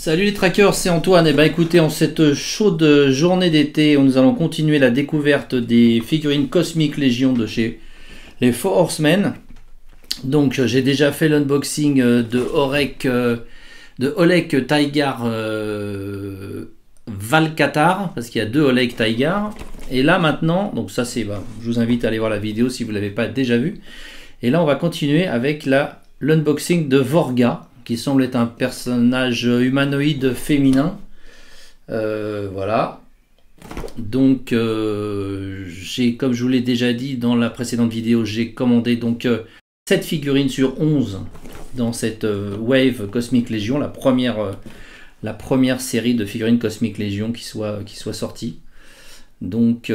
Salut les trackers, c'est Antoine. Et écoutez, en cette chaude journée d'été, nous allons continuer la découverte des figurines Cosmic Legion de chez les Four Horsemen. Donc j'ai déjà fait l'unboxing de Oleg Taigar Valkatar, parce qu'il y a deux Oleg Taigar. Et là maintenant, donc ça c'est, je vous invite à aller voir la vidéo si vous ne l'avez pas déjà vue. Et là on va continuer avec l'unboxing de Vorga, qui semble être un personnage humanoïde féminin. Voilà. Donc, comme je vous l'ai déjà dit dans la précédente vidéo, j'ai commandé donc 7 figurines sur 11 dans cette Wave Cosmic Legion, la première série de figurines Cosmic Legion qui soit sortie. Donc,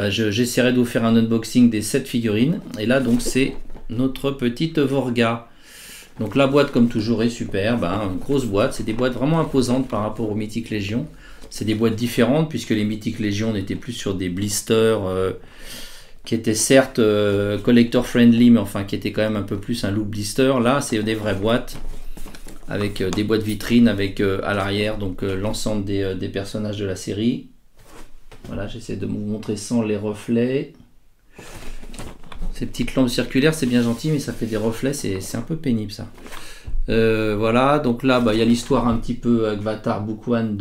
j'essaierai de vous faire un unboxing des 7 figurines. Et là, donc, c'est notre petite Vorga. Donc la boîte comme toujours est super, une grosse boîte, c'est des boîtes vraiment imposantes par rapport aux Mythic Legion. C'est des boîtes différentes puisque les Mythic Legion n'étaient plus sur des blisters qui étaient certes collector friendly, mais enfin qui étaient quand même un peu plus un look blister. Là c'est des vraies boîtes avec des boîtes vitrines avec à l'arrière donc l'ensemble des personnages de la série. Voilà, j'essaie de vous montrer sans les reflets. Ces petites lampes circulaires, c'est bien gentil, mais ça fait des reflets, c'est un peu pénible ça. Voilà, donc là, il y a l'histoire un petit peu avec Vatar Bukwan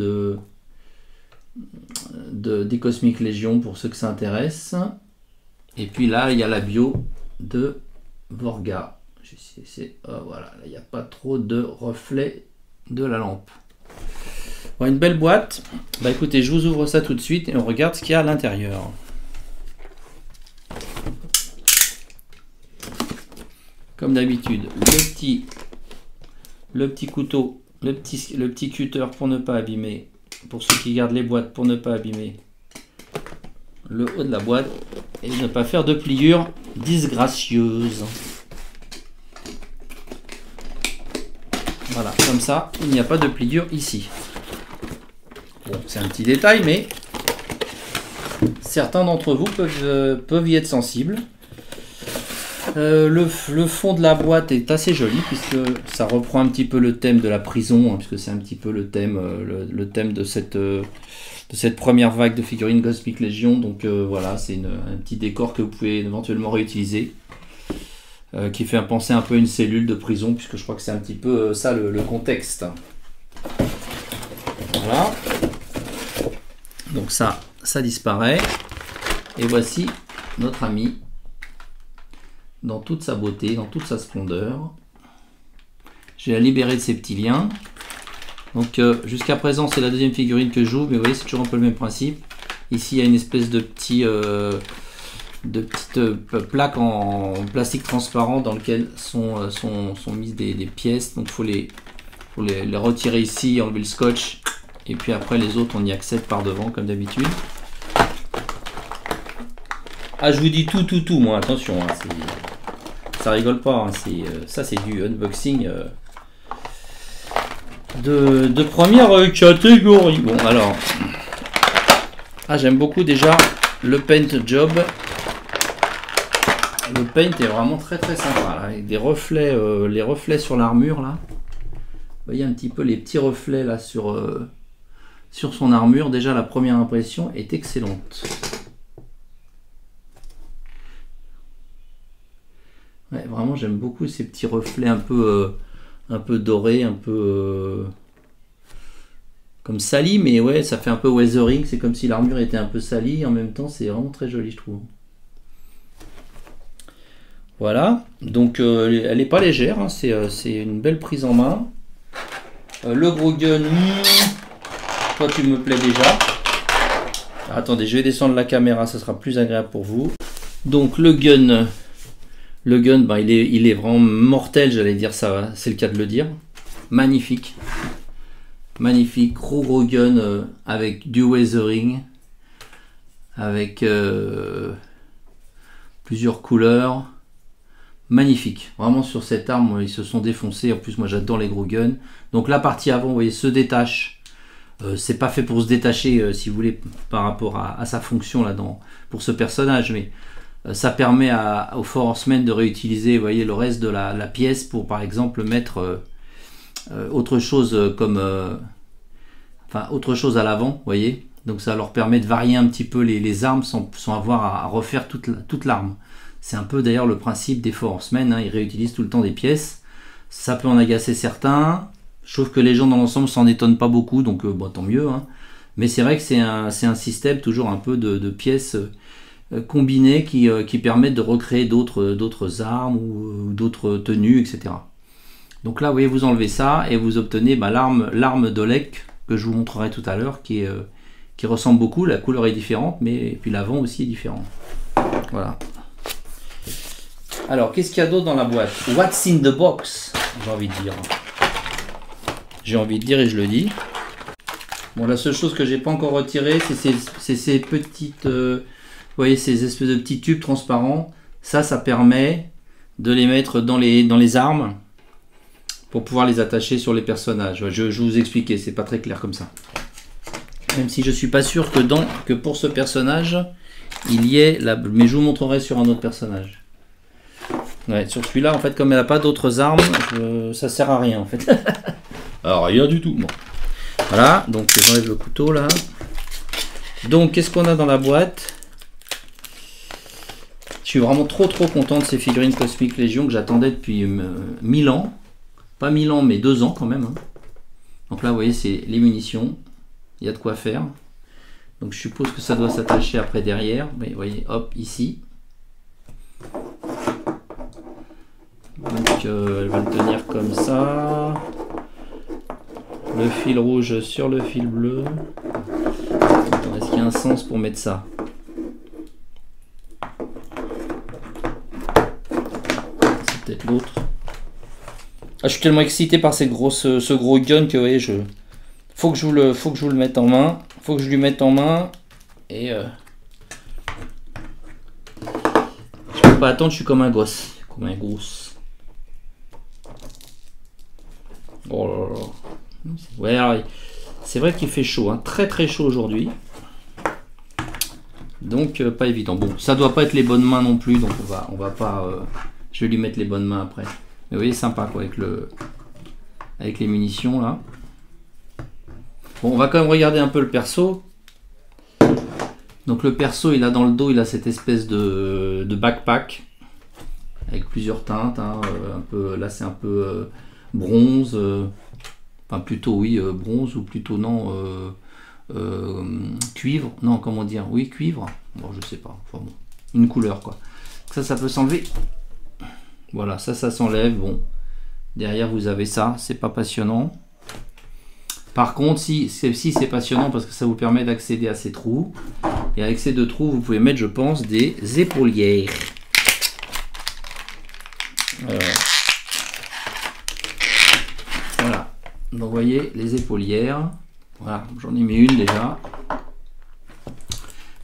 des Cosmic Legion pour ceux que ça intéresse. Et puis là, il y a la bio de Vorga. Voilà, il n'y a pas trop de reflets de la lampe. Bon, une belle boîte. Écoutez, je vous ouvre ça tout de suite et on regarde ce qu'il y a à l'intérieur. Comme d'habitude, le petit couteau, le petit cutter pour ne pas abîmer, pour ceux qui gardent les boîtes pour ne pas abîmer le haut de la boîte et ne pas faire de pliures disgracieuses. Voilà, comme ça, il n'y a pas de pliure ici. Bon, c'est un petit détail, mais certains d'entre vous peuvent y être sensibles. Le fond de la boîte est assez joli puisque ça reprend un petit peu le thème de la prison, puisque c'est un petit peu le thème de cette première vague de figurines Cosmic Legion. Donc voilà, c'est un petit décor que vous pouvez éventuellement réutiliser, qui fait penser un peu à une cellule de prison, puisque je crois que c'est un petit peu ça le contexte. Voilà. Donc ça disparaît. Et voici notre ami dans toute sa beauté, dans toute sa splendeur. Je vais la libérer de ces petits liens. Donc jusqu'à présent c'est la deuxième figurine que j'ouvre, mais vous voyez c'est toujours un peu le même principe. Ici il y a une espèce de petite plaque en plastique transparent dans lequel sont mises des pièces. Donc il faut les retirer ici, enlever le scotch, et puis après les autres on y accède par devant comme d'habitude. Ah, je vous dis tout moi, attention, ça rigole pas, ça c'est du unboxing de première catégorie. Bon alors, j'aime beaucoup déjà le paint job. Le paint est vraiment très sympa là, avec des reflets, les reflets sur l'armure là. Vous voyez un petit peu les petits reflets là sur son armure. Déjà la première impression est excellente. Ouais, vraiment j'aime beaucoup ces petits reflets un peu dorés, un peu comme sali, mais ouais, ça fait un peu weathering, c'est comme si l'armure était un peu salie, en même temps c'est vraiment très joli je trouve. Voilà, donc elle n'est pas légère, c'est une belle prise en main. Le gros gun, toi tu me plais déjà. Attendez, je vais descendre la caméra, ça sera plus agréable pour vous. Donc le gun, il est vraiment mortel, j'allais dire, ça, c'est le cas de le dire. Magnifique. Magnifique, gros gun avec du weathering, avec plusieurs couleurs. Magnifique. Vraiment sur cette arme, ils se sont défoncés. En plus, moi j'adore les gros guns. Donc la partie avant, vous voyez, se détache. C'est pas fait pour se détacher, si vous voulez, par rapport à sa fonction là pour ce personnage, mais ça permet aux Four Horsemen de réutiliser, vous voyez, le reste de la pièce pour par exemple mettre autre chose comme enfin autre chose à l'avant, vous voyez. Donc ça leur permet de varier un petit peu les armes sans avoir à refaire toute l'arme. C'est un peu d'ailleurs le principe des Four Horsemen, hein, ils réutilisent tout le temps des pièces. Ça peut en agacer certains. Je trouve que les gens dans l'ensemble s'en étonnent pas beaucoup, donc bon, tant mieux. Hein. Mais c'est vrai que c'est un système toujours un peu de pièces combinées qui permettent de recréer d'autres armes ou d'autres tenues, etc. Donc là, vous voyez, vous enlevez ça et vous obtenez l'arme d'Olek que je vous montrerai tout à l'heure, qui ressemble beaucoup. La couleur est différente, mais puis l'avant aussi est différent. Voilà. Alors, qu'est-ce qu'il y a d'autre dans la boîte? What's in the box? J'ai envie de dire. J'ai envie de dire et je le dis. Bon, la seule chose que j'ai pas encore retirée, c'est ces petites... vous voyez, ces espèces de petits tubes transparents. Ça permet de les mettre dans les armes pour pouvoir les attacher sur les personnages. Je vais vous expliquer, c'est pas très clair comme ça. Même si je suis pas sûr que pour ce personnage, il y ait... Mais je vous montrerai sur un autre personnage. Ouais, sur celui-là, en fait, comme elle n'a pas d'autres armes, ça sert à rien, en fait. Alors, rien du tout. Bon. Voilà, donc j'enlève le couteau, là. Donc, qu'est-ce qu'on a dans la boîte? Je suis vraiment trop content de ces figurines Cosmic Legion que j'attendais depuis 1000 ans. Pas 1000 ans, mais 2 ans quand même. Hein. Donc là, vous voyez, c'est les munitions. Il y a de quoi faire. Donc, je suppose que ça doit s'attacher après derrière. Mais vous voyez, hop, ici. Donc elle va le tenir comme ça. Le fil rouge sur le fil bleu. Est-ce qu'il y a un sens pour mettre ça? C'est peut-être l'autre. Ah, je suis tellement excité par ce gros gun que vous voyez, faut que je vous le mette en main. Faut que je lui mette en main. Et je peux pas attendre, je suis comme un gosse. Comme un gosse. Oh là là. Ouais, c'est vrai qu'il fait chaud, hein. Très chaud aujourd'hui. Donc pas évident. Bon, ça doit pas être les bonnes mains non plus, donc on va pas. Je vais lui mettre les bonnes mains après. Mais vous voyez, sympa quoi avec les munitions là. Bon, on va quand même regarder un peu le perso. Donc le perso, il a dans le dos, il a cette espèce de backpack avec plusieurs teintes. Hein, un peu, là, c'est un peu bronze. Enfin plutôt oui bronze ou plutôt non cuivre. Non, comment dire? Oui, cuivre. Bon, je sais pas. Enfin bon, une couleur quoi. Ça peut s'enlever. Voilà, ça s'enlève. Bon, derrière vous avez ça. C'est pas passionnant. Par contre, si c'est passionnant parce que ça vous permet d'accéder à ces trous. Et avec ces deux trous, vous pouvez mettre, je pense, des épaulières. Voilà. Donc, vous voyez, les épaulières. Voilà, j'en ai mis une déjà.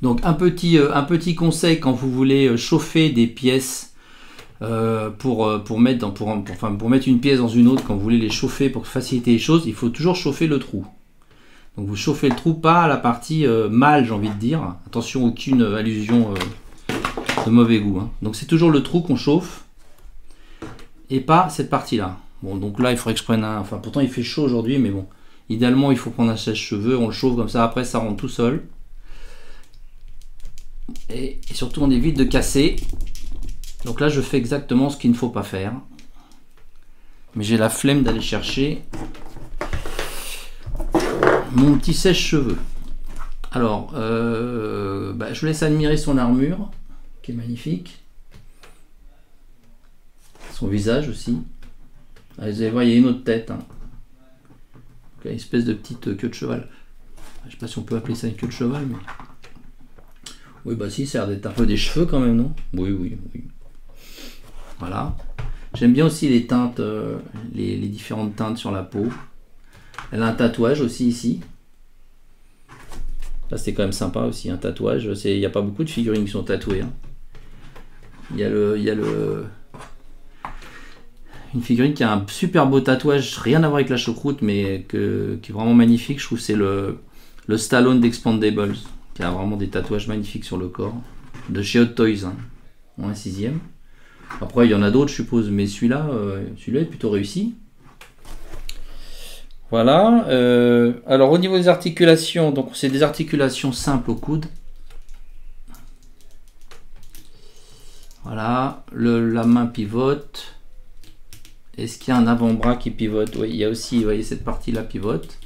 Donc, un petit conseil quand vous voulez chauffer des pièces pour mettre une pièce dans une autre, quand vous voulez les chauffer pour faciliter les choses, il faut toujours chauffer le trou. Donc vous chauffez le trou, pas à la partie mâle, j'ai envie de dire. Attention, aucune allusion de mauvais goût. Hein. Donc c'est toujours le trou qu'on chauffe et pas cette partie-là. Bon, donc là, il faudrait que je prenne un... Enfin, pourtant, il fait chaud aujourd'hui, mais bon. Idéalement, il faut prendre un sèche-cheveux, on le chauffe comme ça, après, ça rentre tout seul. Et surtout, on évite de casser. Donc là, je fais exactement ce qu'il ne faut pas faire. Mais j'ai la flemme d'aller chercher mon petit sèche-cheveux. Alors, je vous laisse admirer son armure, qui est magnifique. Son visage aussi. Allez, vous allez voir, il y a une autre tête. Hein. Une espèce de petite queue de cheval. Je ne sais pas si on peut appeler ça une queue de cheval, mais... Oui, bah si, ça a l'air d'être un peu des cheveux quand même, non? Oui. Voilà. J'aime bien aussi les teintes, les différentes teintes sur la peau. Elle a un tatouage aussi ici. Là, c'est quand même sympa aussi, un tatouage. Il n'y a pas beaucoup de figurines qui sont tatouées. Hein. Il y a une figurine qui a un super beau tatouage, rien à voir avec la choucroute, mais qui est vraiment magnifique. Je trouve que c'est le Stallone d'Expandables, qui a vraiment des tatouages magnifiques sur le corps. De chez Hot Toys, hein, en un 6e. Après, il y en a d'autres, je suppose, mais celui-là est plutôt réussi. Voilà. Alors au niveau des articulations, donc c'est des articulations simples au coude. Voilà, la main pivote. Est-ce qu'il y a un avant-bras qui pivote? Oui, il y a aussi, vous voyez, cette partie-là pivote.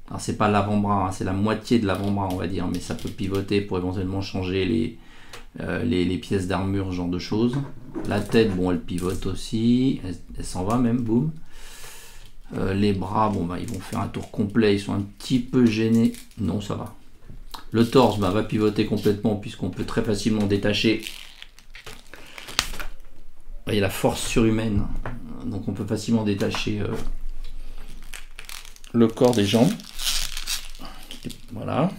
Alors c'est pas l'avant-bras, hein, c'est la moitié de l'avant-bras, on va dire, mais ça peut pivoter pour éventuellement changer les pièces d'armure, ce genre de choses. La tête, bon, elle pivote aussi, elle s'en va même, boum. Les bras, bon, bah, ils vont faire un tour complet, ils sont un petit peu gênés. Non, ça va. Le torse bah, va pivoter complètement puisqu'on peut très facilement détacher. Il y a la force surhumaine, donc on peut facilement détacher le corps des jambes. Voilà.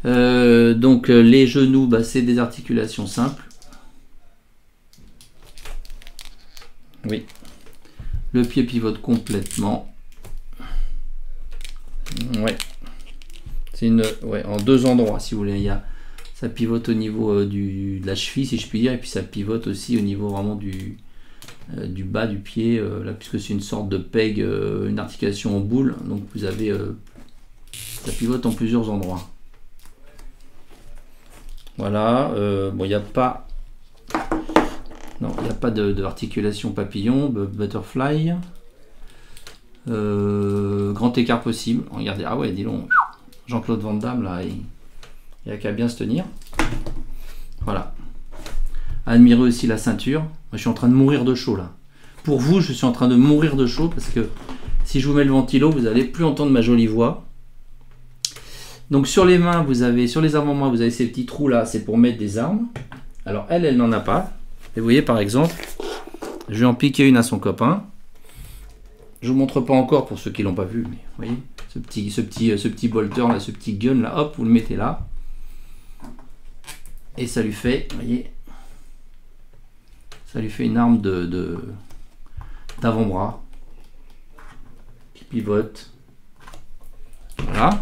Donc les genoux, bah, c'est des articulations simples. Oui. Le pied pivote complètement. Ouais. C'est en deux endroits, si vous voulez. Ça pivote au niveau de la cheville, si je puis dire, et puis ça pivote aussi au niveau vraiment du bas du pied, là, puisque c'est une sorte de peg, une articulation en boule. Donc vous avez, ça pivote en plusieurs endroits. Voilà. Bon, il n'y a pas, non, il n'y a pas de articulation papillon, butterfly. Grand écart possible. Regardez, ah ouais, dis donc, Jean-Claude Van Damme là, il n'y a qu'à bien se tenir. Voilà. Admirez aussi la ceinture. Moi, je suis en train de mourir de chaud là. Pour vous, je suis en train de mourir de chaud parce que si je vous mets le ventilo, vous n'allez plus entendre ma jolie voix. Donc sur les mains, sur les avant-mains, vous avez ces petits trous là, c'est pour mettre des armes. Alors elle n'en a pas. Et vous voyez par exemple, je vais en piquer une à son copain. Je vous montre pas encore pour ceux qui l'ont pas vu, mais vous voyez, ce petit bolter là, ce petit gun là, hop, vous le mettez là. Et ça lui fait, vous voyez, ça lui fait une arme d'avant-bras qui pivote. Voilà.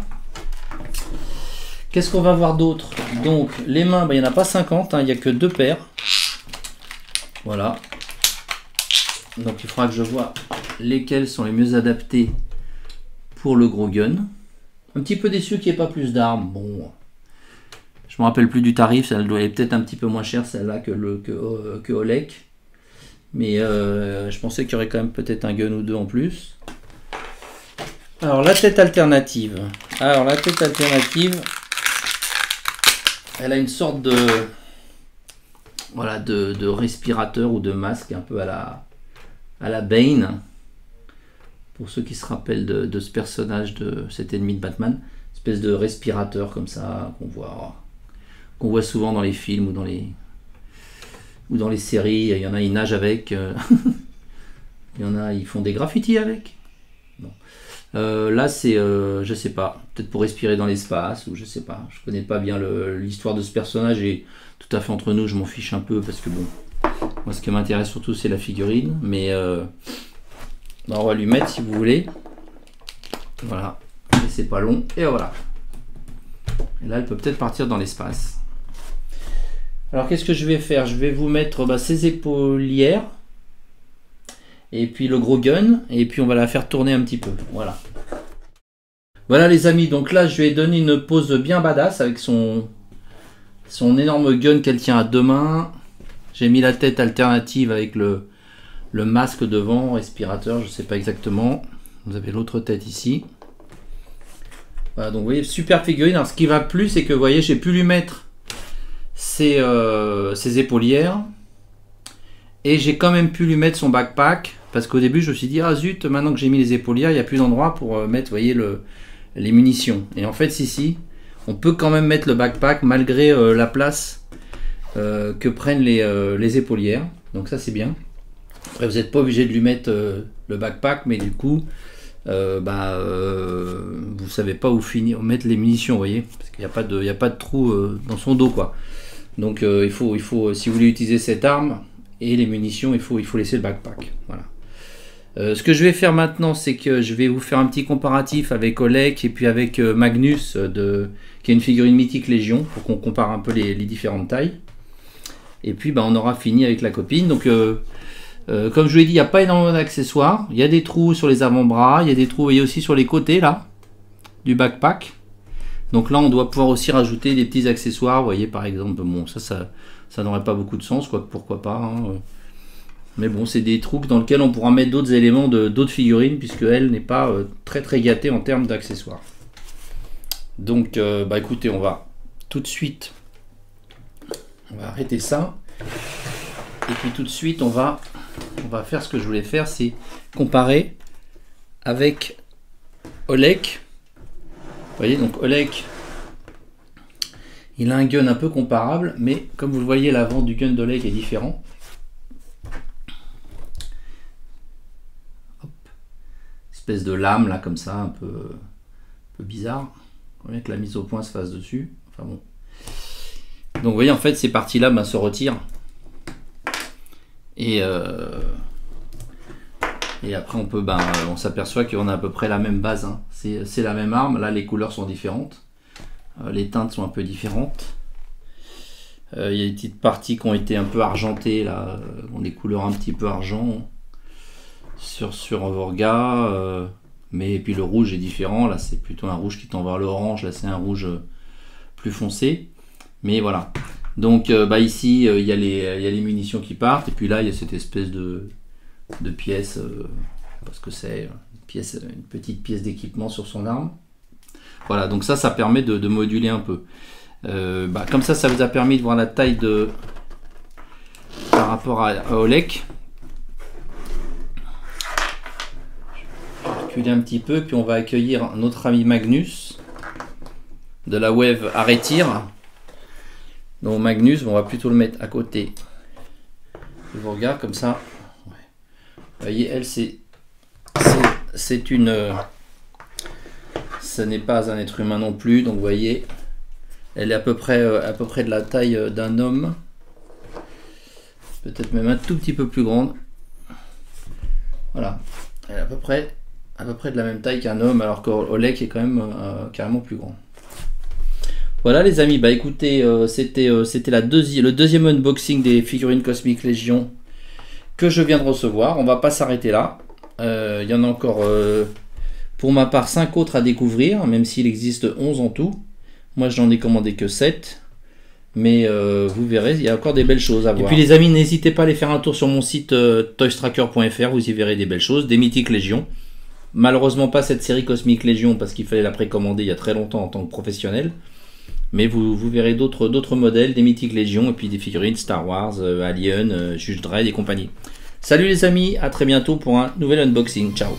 Qu'est-ce qu'on va voir d'autre? Donc les mains, il n'y en a pas 50, hein, il n'y a que 2 paires. Voilà. Donc il faudra que je vois lesquels sont les mieux adaptés pour le gros gun. Un petit peu déçu qu'il n'y ait pas plus d'armes. Bon, je me rappelle plus du tarif, elle doit être peut-être un petit peu moins chère celle-là que Olek. Mais je pensais qu'il y aurait quand même peut-être un gun ou deux en plus. Alors la tête alternative. Elle a une sorte de respirateur ou de masque un peu à la Bane. Pour ceux qui se rappellent de ce personnage, de cet ennemi de Batman, espèce de respirateur comme ça qu'on voit souvent dans les films ou dans les séries. Il y en a, ils nagent avec. Il y en a, ils font des graffitis avec. Bon. Là, c'est, je sais pas, peut-être pour respirer dans l'espace, ou je sais pas. Je connais pas bien l'histoire de ce personnage et tout à fait entre nous, je m'en fiche un peu parce que bon, moi ce qui m'intéresse surtout c'est la figurine. Mais on va lui mettre si vous voulez. Voilà, et c'est pas long, et voilà. Et là, elle peut peut-être partir dans l'espace. Alors, qu'est-ce que je vais faire? Je vais vous mettre ses épaulières. Et puis le gros gun. Et puis on va la faire tourner un petit peu. Voilà. Voilà les amis. Donc là, je vais donner une pose bien badass avec son énorme gun qu'elle tient à 2 mains. J'ai mis la tête alternative avec le masque devant, respirateur, je sais pas exactement. Vous avez l'autre tête ici. Voilà, donc vous voyez, super figurine. Alors ce qui va plus, c'est que vous voyez, j'ai pu lui mettre ses épaulières. Et j'ai quand même pu lui mettre son backpack. Parce qu'au début, je me suis dit, ah zut, maintenant que j'ai mis les épaulières, il n'y a plus d'endroit pour mettre, vous voyez, les munitions. Et en fait, si, on peut quand même mettre le backpack malgré la place que prennent les épaulières. Donc ça, c'est bien. Après, vous n'êtes pas obligé de lui mettre le backpack, mais du coup, vous savez pas où mettre les munitions, vous voyez, parce qu'il n'y a pas de trou dans son dos, quoi. Donc il faut, si vous voulez utiliser cette arme et les munitions, il faut laisser le backpack. Voilà. Ce que je vais faire maintenant, c'est que je vais vous faire un petit comparatif avec Olek et puis avec Magnus, qui est une figurine mythique Légion, pour qu'on compare un peu les différentes tailles. Et puis on aura fini avec la copine. Donc Comme je vous l'ai dit, il n'y a pas énormément d'accessoires. Il y a des trous sur les avant-bras, il y a des trous, vous voyez, aussi sur les côtés là du backpack. Donc là, on doit pouvoir aussi rajouter des petits accessoires. Vous voyez, par exemple, bon, ça n'aurait pas beaucoup de sens, quoi, pourquoi pas. Hein. Mais bon, c'est des trous dans lesquels on pourra mettre d'autres éléments d'autres figurines, puisque elle n'est pas très très gâtée en termes d'accessoires. Donc, bah écoutez, on va tout de suite, on va arrêter ça. Et puis tout de suite, on va faire ce que je voulais faire, c'est comparer avec Olek. Vous voyez, donc Olek, il a un gun un peu comparable, mais comme vous le voyez, l'avant du gun d'Olek est différent. Hop. Espèce de lame là, comme ça, un peu bizarre. Vous voyez que la mise au point se fasse dessus. Enfin bon. Donc vous voyez, en fait, ces parties-là se retirent. Et après on s'aperçoit qu'on a à peu près la même base, hein. C'est la même arme, là les couleurs sont différentes, les teintes sont un peu différentes, il y a des petites parties qui ont été un peu argentées là, ont des couleurs un petit peu argent sur Vorga, mais puis le rouge est différent, là c'est plutôt un rouge qui tend vers l'orange, là c'est un rouge plus foncé, mais voilà. Donc ici il y a les munitions qui partent, et puis là il y a cette espèce de pièce, parce que c'est une petite pièce d'équipement sur son arme. Voilà, donc ça permet de moduler un peu. Comme ça vous a permis de voir la taille par rapport à Olek. Je vais reculer un petit peu, puis on va accueillir notre ami Magnus de la Wave Aretir. Donc Magnus, on va plutôt le mettre à côté. Je vous regarde comme ça. Vous voyez, elle, c'est une... ce n'est pas un être humain non plus, donc vous voyez, elle est à peu près de la taille d'un homme, peut-être même un tout petit peu plus grande. Voilà, elle est à peu près de la même taille qu'un homme, alors qu'Olek est quand même carrément plus grand. Voilà les amis, bah écoutez, c'était le deuxième unboxing des figurines Cosmic Legion que je viens de recevoir. On va pas s'arrêter là. Il y en a encore pour ma part 5 autres à découvrir, même s'il existe 11 en tout. Moi j'en ai commandé que 7. Mais vous verrez, il y a encore des belles choses à voir. Et puis les amis, n'hésitez pas à aller faire un tour sur mon site toystracker.fr, vous y verrez des belles choses, des Mythiques Légion. Malheureusement pas cette série Cosmic Légion parce qu'il fallait la précommander il y a très longtemps en tant que professionnel. Mais vous verrez d'autres modèles, des Mythiques Légion et puis des figurines Star Wars, Alien, Judge Dredd et compagnie. Salut les amis, à très bientôt pour un nouvel unboxing. Ciao.